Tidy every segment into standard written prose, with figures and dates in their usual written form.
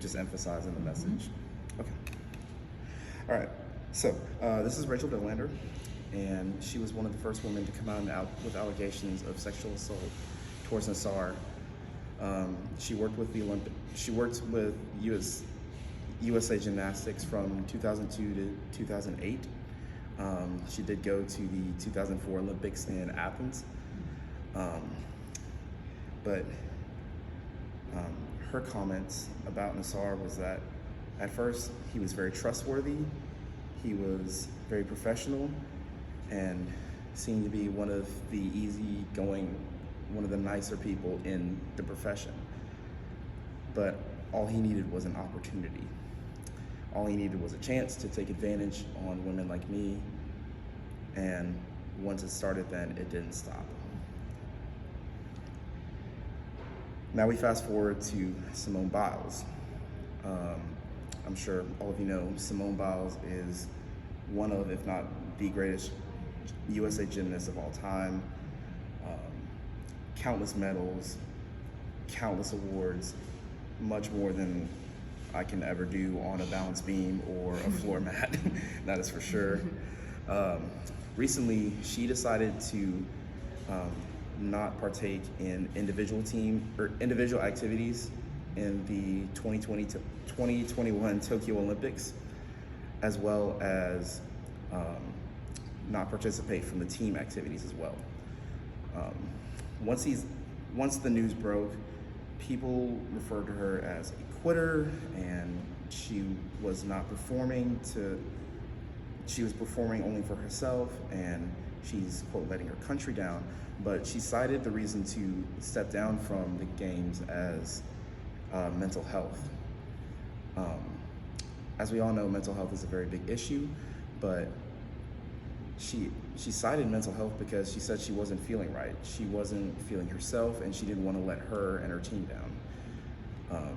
just emphasizing the message. Okay. All right. So this is Rachel Dolander, and she was one of the first women to come out with allegations of sexual assault towards Nassar. She worked with USA Gymnastics from 2002 to 2008. She did go to the 2004 Olympics in Athens, but her comments about Nassar was that at first he was very trustworthy, he was very professional, and seemed to be one of the easygoing, one of the nicer people in the profession. But all he needed was an opportunity. All he needed was a chance to take advantage on women like me, and once it started, then it didn't stop. Now we fast forward to Simone Biles. I'm sure all of you know Simone Biles is one of, if not the greatest USA gymnast of all time. Countless medals, countless awards, much more than I can ever do on a balance beam or a floor mat, that is for sure. Recently, she decided to not partake in individual activities in the 2021 Tokyo Olympics, as well as not participate from the team activities as well. Once the news broke, people referred to her as a quitter, and she was not performing she was performing only for herself, and she's, quote, letting her country down. But she cited the reason to step down from the games as mental health. As we all know, mental health is a very big issue, but she cited mental health because she said she wasn't feeling right. She wasn't feeling herself, and she didn't want to let her and her team down.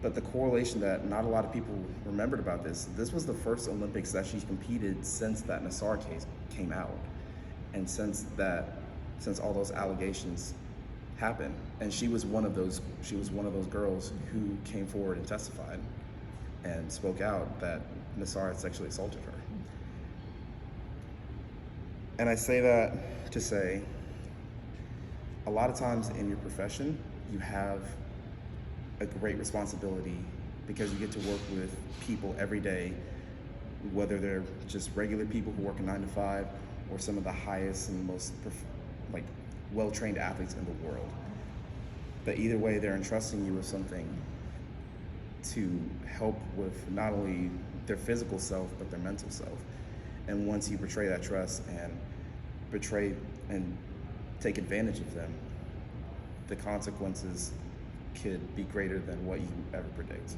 But the correlation that not a lot of people remembered about this was the first Olympics that she competed since that Nassar case came out, and since all those allegations happened. And she was one of those girls who came forward and testified and spoke out that Nassar had sexually assaulted her. And I say that to say, a lot of times in your profession, you have a great responsibility because you get to work with people every day, whether they're just regular people who work a 9 to 5 or some of the highest and most well-trained athletes in the world. But either way, they're entrusting you with something to help with not only their physical self, but their mental self. And once you betray that trust and take advantage of them, the consequences could be greater than what you ever predict.